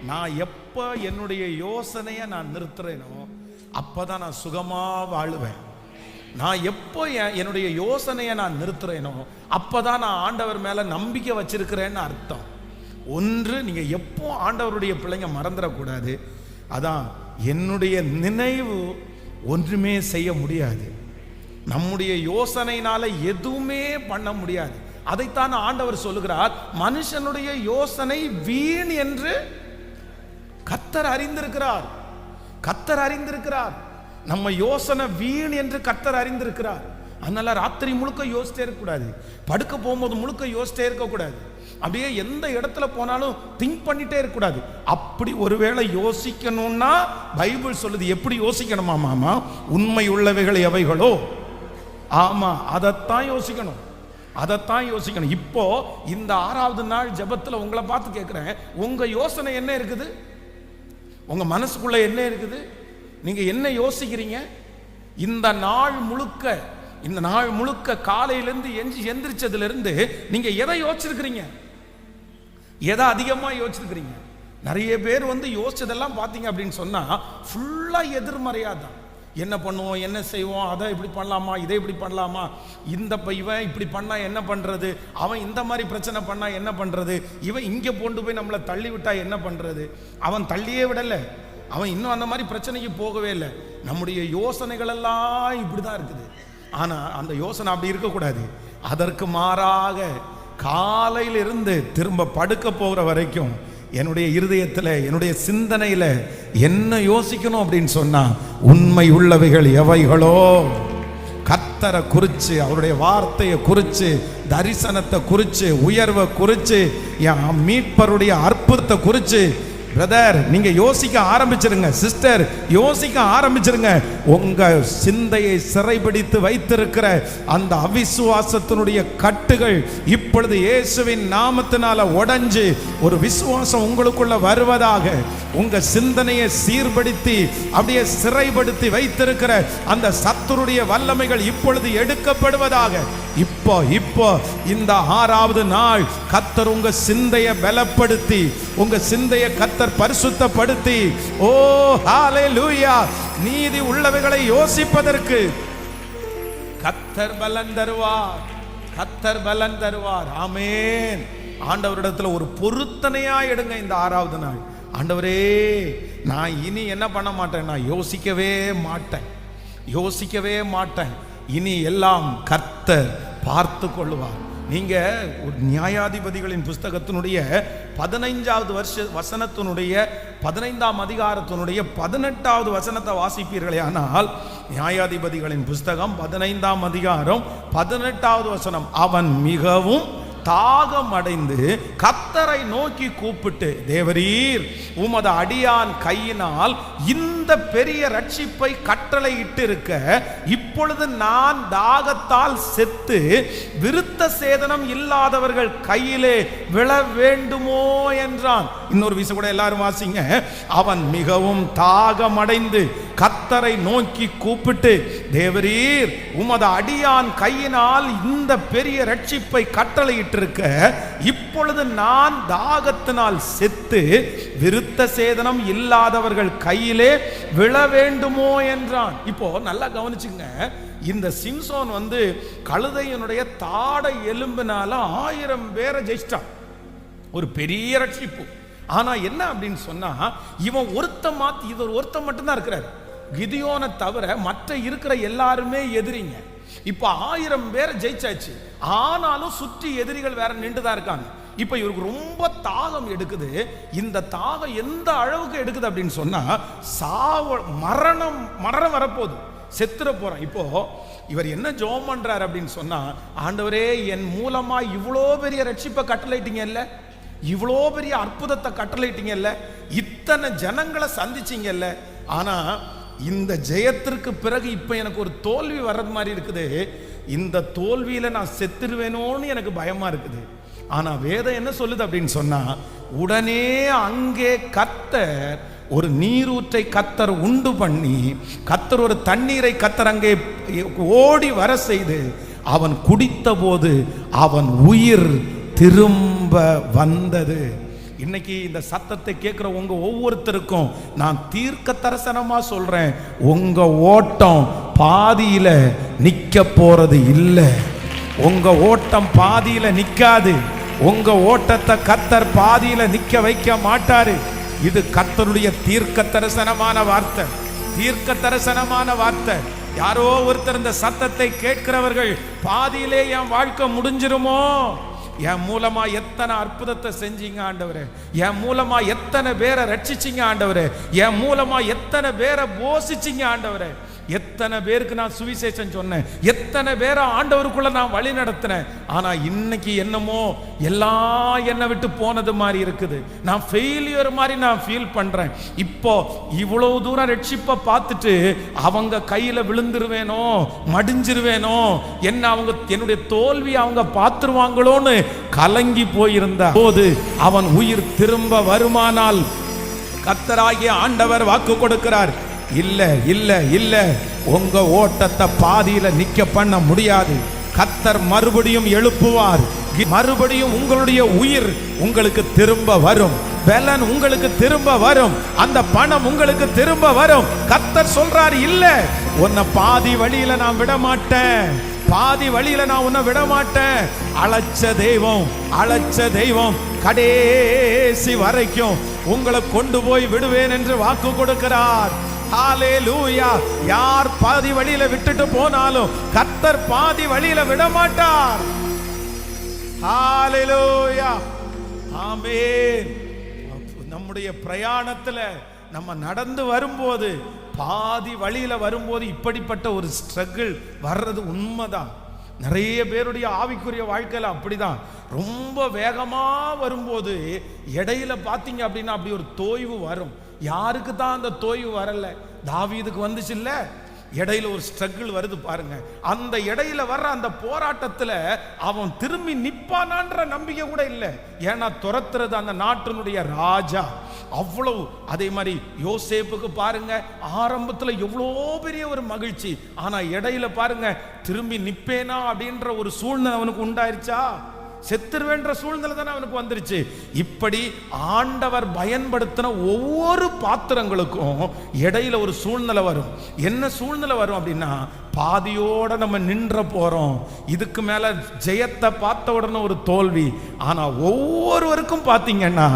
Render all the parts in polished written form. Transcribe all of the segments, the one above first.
நான் எப்போ என்னுடைய யோசனையை நான் நிறுத்துறேனோ அப்போதான் நான் சுகமாக வாழுவேன். நான் எப்போ என்னுடைய யோசனையை நான் நிறுத்துறேனோ அப்போதான் நான் ஆண்டவர் மேலே நம்பிக்கை வச்சிருக்கிறேன்னு அர்த்தம். ஒன்று, நீங்கள் எப்போ ஆண்டவருடைய பிள்ளைங்க மறந்துடக்கூடாது. அதான் என்னுடைய நினைவு ஒன்றுமே செய்ய முடியாது. நம்முடைய யோசனையினால எதுவுமே பண்ண முடியாது. அதைத்தான் ஆண்டவர் சொல்லுகிறார், மனுஷனுடைய யோசனை வீண் என்று கர்த்தர் அறிந்திருக்கிறார். கர்த்தர் அறிந்திருக்கிறார். நம்ம யோசனை வீண் என்று கர்த்தர் அறிந்திருக்கிறார். அதனால ராத்திரி முழுக்க யோசித்தே இருக்கக்கூடாது. படுக்க போகும்போது முழுக்க யோசித்தே இருக்கக்கூடாது. அப்படியே எந்த இடத்துல போனாலும் திங்க் பண்ணிட்டே இருக்கக்கூடாது. அப்படி ஒருவேளை யோசிக்கணும்னா பைபிள் சொல்லுது எப்படி யோசிக்கணுமா மாமா? உண்மை உள்ளவைகள் எவைகளோ ஆமா அதைத்தான் யோசிக்கணும், அதைத்தான் யோசிக்கணும். இப்போ இந்த 6வது நாள் ஜெபத்தில் உங்களை பார்த்து கேட்குறேன், உங்க யோசனை என்ன இருக்குது? உங்க மனசுக்குள்ள என்ன இருக்குது? நீங்க என்ன யோசிக்கிறீங்க? இந்த நாள் முழுக்க காலையிலிருந்து எந்திரிச்சதுலேருந்து நீங்க எதை யோசிச்சிருக்கிறீங்க? எதை அதிகமா யோசிச்சிருக்கிறீங்க? நிறைய பேர் யோசிச்சதெல்லாம் பார்த்தீங்க அப்படின்னு சொன்னா ஃபுல்லா எதிர்மறையாதான். என்ன பண்ணுவோம், என்ன செய்வோம், அதை இப்படி பண்ணலாமா, இதை இப்படி பண்ணலாமா, இவன் இப்படி பண்ணா என்ன பண்றது, அவன் இந்த மாதிரி பிரச்சனை பண்ணா என்ன பண்றது, இவன் இங்கே கொண்டு போய் நம்மளை தள்ளி விட்டா என்ன பண்றது, அவன் தள்ளியே விடலை, அவன் இன்னும் அந்த மாதிரி பிரச்சனைக்கு போகவே இல்லை. நம்முடைய யோசனைகள் எல்லாம் இப்படிதான் இருக்குது. ஆனா அந்த யோசனை அப்படி இருக்கக்கூடாது. அதற்கு மாறாக காலையிலிருந்து திரும்ப படுக்க போகிற வரைக்கும் என்னுடைய இருதயத்தில், என்னுடைய சிந்தனையில் என்ன யோசிக்கணும் அப்படின்னு சொன்னா, உண்மை உள்ளவைகள் எவைகளோ கர்த்தரை குறித்து, அவருடைய வார்த்தையை குறித்து, தரிசனத்தை குறித்து, உயர்வை குறித்து, என் மீட்பருடைய அற்புதத்தை குறித்து பிரதர் நீங்க யோசிக்க ஆரம்பிச்சிருங்க. சிஸ்டர் யோசிக்க ஆரம்பிச்சிருங்க. உங்க சிந்தையை சிறைபிடித்து வைத்திருக்கிற அந்த அவிசுவாசத்தினுடைய கட்டுகள் இப்பொழுது இயேசுவின் நாமத்தினால உடைஞ்சு ஒரு விசுவாசம் உங்களுக்குள்ள வருவதாக. உங்க சிந்தனையை சீர்படுத்தி அப்படியே சிறைப்படுத்தி வைத்திருக்கிற அந்த சத்துருடைய வல்லமைகள் இப்பொழுது எடுக்கப்படுவதாக. இப்போ இந்த 6வது நாள் கர்த்தர் உங்க சிந்தையை பலப்படுத்தி, உங்க சிந்தையை கர்த்தர் பரிசுத்தப்படுத்தி, ஓ ஹalleluya, நீதி உள்ளவைகளை யோசிப்பதற்கு கர்த்தர் பலன் தருவார். கர்த்தர் பலன் தருவார். ஆமென். ஆண்டவரிடத்துல ஒரு பொருத்தனையா எடுங்க இந்த 6வது நாள். ஆண்டவரே, நான் இனி என்ன பண்ண மாட்டேன், நான் யோசிக்கவே மாட்டேன். இனி எல்லாம் கர்த்தர் பார்த்து கொள்வார். நீங்க ஒரு நியாயாதிபதிகளின் புஸ்தகத்தினுடைய 15வது வசனத்தினுடைய 15ஆம் அதிகாரத்தினுடைய 18வது வசனத்தை வாசிப்பீர்களே ஆனால், நியாயாதிபதிகளின் புஸ்தகம் 15ஆம் அதிகாரம் 18வது வசனம், அவன் மிகவும் தாகம் அடைந்து கர்த்தரை நோக்கி கூப்பிட்டு, தேவரீர் உமது அடியான் கையினால் இந்த பெரிய ரட்சிப்பை கட்டளை இட்டிருக்க இப்பொழுது நான் தாகத்தால் செத்து விருத்த சேதனம் இல்லாதவர்கள் கையிலே விழ வேண்டுமோ என்றான். இன்னொரு விஷயம் கூட எல்லாரும் வாசிங்க. அவன் மிகவும் தாகம் அடைந்து கர்த்தரை நோக்கி கூப்பிட்டு, தேவரீர் உமது அடியான் கையினால் இந்த பெரிய ரட்சிப்பை கட்டளை இட்டிருக்க இப்பொழுது நான் தாகத்தினால் செத்து விருத்த சேதனம் இல்லாதவர்கள் கையிலே விழ வேண்டுமோ என்றான். இப்போ நல்லா கவனிச்சுங்க. இந்த சிம்சோன் கழுதையினுடைய தாடை எலும்பினால 1000 பேரை ஜெயிச்சிட்டான். ஒரு பெரிய ரட்சிப்பு. ஆனா என்ன அப்படின்னு சொன்னா, இவன் ஒருத்தன் மட்டும்தான் இருக்கிறார். கிதியோனை தவிர மற்ற இருக்கிற எல்லாருமே எதிரிங்க. இப்ப 1000 பேரை ஜெயிச்சாச்சு. ஆனாலும் சுற்றி எதிரிகள் வேற நின்றுதான் இருக்காங்க. இப்ப இவருக்கு ரொம்ப தாகம் எடுக்குது. இந்த தாகம் எந்த அளவுக்கு எடுக்குது அப்படின்னு சொன்னா, மரணம் வரப்போகுது, செத்துற போறான். இப்போ இவர் என்ன ஜெபம் பண்றாரு அப்படின்னு சொன்னா, ஆண்டவரே என் மூலமா இவ்வளோ பெரிய ரட்சிப்பை கட்டளையிட்டீங்கல்ல, இவ்வளோ பெரிய அற்புதத்தை கட்டளையிட்டீங்கல்ல, இத்தனை ஜனங்களை சந்திச்சீங்கல்ல, ஆனா இந்த ஜெயத்திற்கு பிறகு இப்ப எனக்கு ஒரு தோல்வி வர்றது மாதிரி இருக்குது. இந்த தோல்வியில நான் செத்துருவேனோன்னு எனக்கு பயமா இருக்குது. ஆனா வேதம் என்ன சொல்லுது அப்படின்னு சொன்னா, உடனே அங்கே கர்த்தர் ஒரு நீரூற்றை கர்த்தர் உண்டு பண்ணி, கர்த்தர் ஒரு தண்ணீரை கர்த்தர் அங்கே ஓடி வர செய்து, அவன் குடித்த போது அவன் உயிர் திரும்ப வந்தது. இன்னைக்கு இந்த சத்தத்தை கேட்கிற உங்க ஒவ்வொருத்தருக்கும் நான் தீர்க்க தரிசனமா சொல்றேன், உங்க ஓட்டம் பாதியில நிக்க போறது இல்லை. உங்க ஓட்டம் பாதியில நிக்காது. உங்க ஓட்டத்தை கர்த்தர் பாதியில நிக்க வைக்க மாட்டாரு. இது கர்த்தருடைய தீர்க்க தரிசனமான வார்த்தை, தீர்க்க தரிசனமான வார்த்தை. யாரோ ஒருத்தர் இந்த சத்தத்தை கேட்கிறவர்கள், பாதியிலே என் வாழ்க்கை முடிஞ்சிருமோ, என் மூலமா எத்தனை அற்புதத்தை செஞ்சீங்க ஆண்டவரே, என் மூலமா எத்தனை பேரை ரட்சிச்சிங்க ஆண்டவரே, என் மூலமா எத்தனை பேரை போஷிச்சிங்க ஆண்டவரே, எத்தனை பேருக்கு நான் சுவிசேஷம் சொன்னேன், எத்தனை பேரை ஆண்டவருக்குள்ள நான் வழி நடத்தினேன். ஆனா இன்னைக்கு என்னமோ எல்லாம் என்னை விட்டு போனது மாதிரி இருக்குது. நான் ஃபெயிலியர் மாதிரி நான் ஃபீல் பண்றேன். இப்போ இவ்வளவு தூரம் ரட்சிப்பை பார்த்துட்டு அவங்க கையில விழுந்துருவேனோ, மடிஞ்சிருவேனோ, என்ன அவங்க என்னுடைய தோல்வி அவங்க பார்த்துருவாங்களோன்னு கலங்கி போயிருந்த போது அவன் உயிர் திரும்ப வருமானால் கர்த்தராகிய ஆண்டவர் வாக்கு கொடுக்கிறார், இல்ல இல்ல இல்ல, உங்க ஓட்டத்தை பாதியில நிக்க பண்ண முடியாது. கர்த்தர் மறுபடியும் எழுப்புவார். மறுபடியும் உங்களுடைய உயிர் உங்களுக்கு திரும்ப வரும், பலன் உங்களுக்கு திரும்ப வரும், அந்த பணம் உங்களுக்கு திரும்ப வரும். கர்த்தர் சொல்றார், இல்ல, உன்னை பாதி வழியில நான் விட மாட்டேன், பாதி வழியில நான் உன்னை விட மாட்டேன். அழைச்ச தெய்வம், அழைச்ச தெய்வம் கடைசி வரைக்கும் உங்களை கொண்டு போய் விடுவேன் என்று வாக்கு கொடுக்கிறார். ஹalleluya. யார் பாதி வழியில விட்டுட்டு போனாலும் கர்த்தர் பாதி வழியில விட மாட்டார். ஹalleluya. ஆமென். நம்முடைய பிரயாணத்துல நம்ம நடந்து வரும்போது, பாதி வழியில வரும்போது இப்படிப்பட்ட ஒரு ஸ்ட்ரகிள் வர்றது உண்மைதான். நிறைய பேருடைய ஆவிக்குரிய வாழ்க்கையில அப்படிதான். ரொம்ப வேகமா வரும்போது இடையில பாத்தீங்க அப்படின்னா அப்படி ஒரு தோய்வு வரும். யாருக்கு தான் அந்த தோய்வு வரல? தாவீதுக்கு வந்துச்சு இல்ல, இடையில ஒரு ஸ்ட்ரகிள் வருது பாருங்க. அந்த இடையில வர்ற அந்த போராட்டத்துல அவன் திரும்பி நிப்பானான்ற நம்பிக்கை கூட இல்லை. ஏன்னா துரத்துறது அந்த நாட்டினுடைய ராஜா. அவ்வளவு. அதே மாதிரி யோசேப்புக்கு பாருங்க, ஆரம்பத்துல எவ்வளோ பெரிய ஒரு மகிழ்ச்சி, ஆனா இடையில பாருங்க திரும்பி நிப்பேனா அப்படின்ற ஒரு சூழ்நிலை அவனுக்கு உண்டாயிருச்சா? செத்துருவேன்ற சூழ்நிலை தானே அவனுக்கு வந்துருச்சு. இப்படி ஆண்டவர் பயன்படுத்தின ஒவ்வொரு பாத்திரங்களுக்கும் இடையில ஒரு சூழ்நிலை வரும். என்ன சூழ்நிலை வரும் அப்படின்னா, பாதியோட நம்ம நின்ற போறோம், இதுக்கு மேல ஜெயத்தை பார்த்த உடனே ஒரு தோல்வி. ஆனா ஒவ்வொருவருக்கும் பார்த்தீங்கன்னா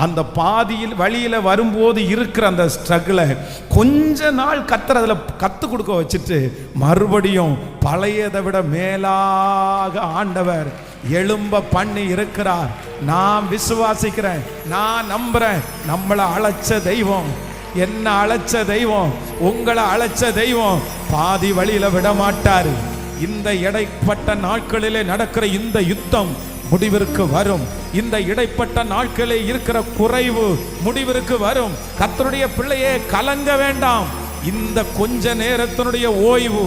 அந்த பாதியில் வழியில வரும்போது இருக்கிற அந்த ஸ்ட்ரகிளை கொஞ்ச நாள் கர்த்தர் அதுல கத்து கொடுக்க வச்சுட்டு மறுபடியும் பழையதை விட மேலாக ஆண்டவர் எழும்ப பண்ணி இருக்கிறார். நான் விசுவாசிக்கிறேன், நான் நம்புறேன். நம்மளை அழைச்ச தெய்வம், என்ன அழைச்ச தெய்வம், உங்களை அழைச்ச தெய்வம் பாதி வழியில விட மாட்டாரு. இந்த இடைப்பட்ட நாட்களிலே நடக்கிற இந்த யுத்தம் முடிவிற்கு வரும். இந்த இடைப்பட்ட நாட்களில் இருக்கிற குறைவு முடிவிற்கு வரும். கர்த்தருடைய பிள்ளையே கலங்க வேண்டாம். இந்த கொஞ்ச நேரத்தினுடைய ஓய்வு,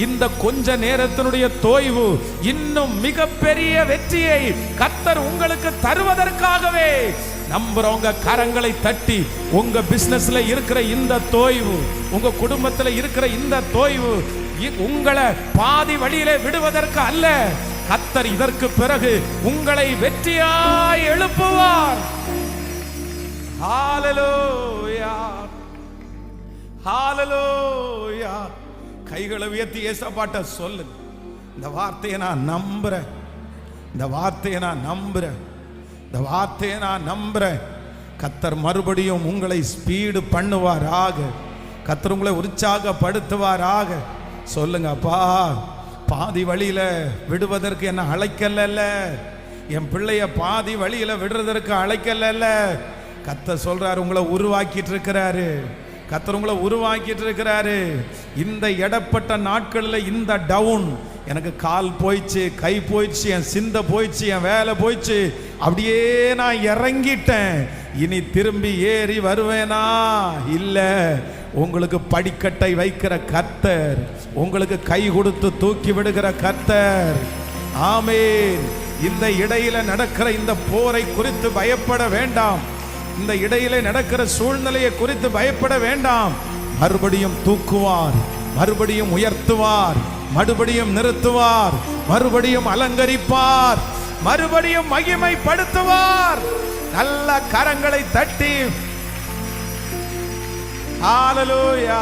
இந்த கொஞ்ச நேரத்தினுடைய தோய்வு இன்னும் மிகப்பெரிய வெற்றியை கர்த்தர் உங்களுக்கு தருவதற்காகவே நம்புறவங்க கரங்களை தட்டி, உங்க பிசினஸ்ல இருக்கிற இந்த தோய்வு, உங்க குடும்பத்துல இருக்கிற இந்த தோய்வு உங்களை பாதி வழியிலே விடுவதற்கு அல்ல. கர்த்தர் இதற்கு பிறகு உங்களை வெற்றியாய் எழுப்புவார். ஹalleluya, ஹalleluya. கைகளை உயர்த்தி ஏசப்பாட்ட சொல்லுங்க, இந்த வார்த்தையை நான் நம்புறேன், இந்த வார்த்தையை நான் நம்புறேன், இந்த வார்த்தையை நான் நம்புறேன். கர்த்தர் மறுபடியும் உங்களை ஸ்பீடு பண்ணுவாராக, கர்த்தர் உங்களை உற்சாகப்படுத்துவாராக. சொல்லுங்க, அப்பா பாதி வழியில விடுவதற்கு என்ன அழைக்கல, என் பிள்ளைய பாதி வழியில விடுறதற்கு அழைக்கல. கர்த்தர் சொல்றாரு, உங்களை உருவாக்கிட்டு இருக்கிறாரு, கர்த்தர் உங்களை உருவாக்கிட்டு இருக்கிறாரு. இந்த இடப்பட்ட நாட்களில் இந்த டவுன், எனக்கு கால் போயிடுச்சு, கை போயிடுச்சு, என் சிந்தை போயிடுச்சு, என் வேலை போயிடுச்சு, அப்படியே நான் இறங்கிட்டேன், இனி திரும்பி ஏறி வருவேனா? இல்ல. உங்களுக்கு படிக்கட்டை வைக்கிற கர்த்தர், உங்களுக்கு கை கொடுத்து தூக்கி விடுகிற கர்த்தர். ஆமென். இந்த இடையில நடக்கிற இந்த போரை குறித்து பயப்பட வேண்டாம், இந்த இடையில நடக்கிற சூழ்நிலையை குறித்து பயப்பட வேண்டாம். மறுபடியும் தூக்குவார், மறுபடியும் உயர்த்துவார், மறுபடியும் நிறுத்துவார், மறுபடியும் அலங்கரிப்பார், மறுபடியும் மகிமைப்படுத்துவார். நல்ல கரங்களை தட்டி ஹalleluya.